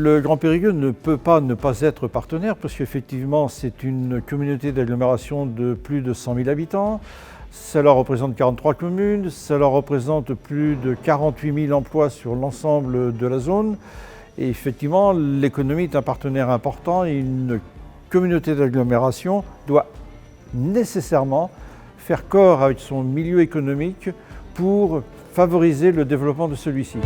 Le Grand Périgueux ne peut pas ne pas être partenaire parce qu'effectivement c'est une communauté d'agglomération de plus de 100 000 habitants. Cela représente 43 communes, cela représente plus de 48 000 emplois sur l'ensemble de la zone. Et effectivement, l'économie est un partenaire important et une communauté d'agglomération doit nécessairement faire corps avec son milieu économique pour favoriser le développement de celui-ci.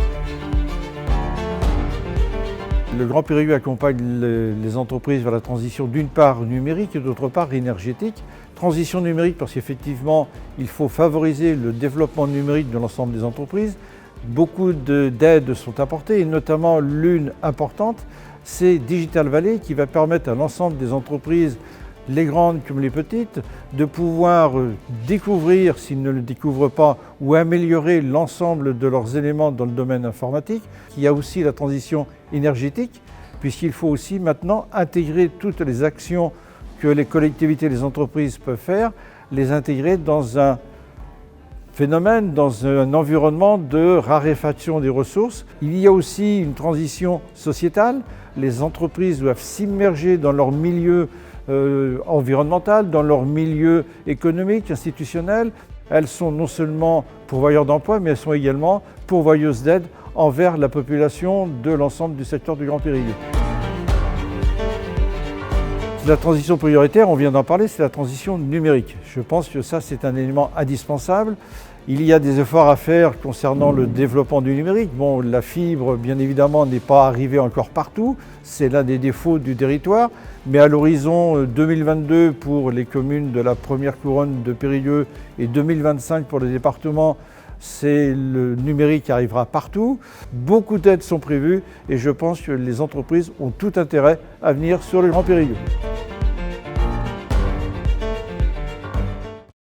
Le Grand Périgueux accompagne les entreprises vers la transition d'une part numérique et d'autre part énergétique. Transition numérique parce qu'effectivement, il faut favoriser le développement numérique de l'ensemble des entreprises. Beaucoup d'aides sont apportées et notamment l'une importante, c'est Digital Valley qui va permettre à l'ensemble des entreprises, les grandes comme les petites, de pouvoir découvrir, s'ils ne le découvrent pas, ou améliorer l'ensemble de leurs éléments dans le domaine informatique. Il y a aussi la transition énergétique, puisqu'il faut aussi maintenant intégrer toutes les actions que les collectivités et les entreprises peuvent faire, les intégrer dans un phénomène, dans un environnement de raréfaction des ressources. Il y a aussi une transition sociétale. Les entreprises doivent s'immerger dans leur milieu environnemental, dans leur milieu économique, institutionnel. Elles sont non seulement pourvoyeurs d'emplois, mais elles sont également pourvoyeuses d'aide envers la population de l'ensemble du secteur du Grand Périgueux. La transition prioritaire, on vient d'en parler, c'est la transition numérique. Je pense que ça, c'est un élément indispensable. Il y a des efforts à faire concernant le développement du numérique. Bon, la fibre, bien évidemment, n'est pas arrivée encore partout. C'est l'un des défauts du territoire. Mais à l'horizon 2022 pour les communes de la première couronne de Périgueux et 2025 pour le département, le numérique arrivera partout. Beaucoup d'aides sont prévues et je pense que les entreprises ont tout intérêt à venir sur le Grand Périgueux.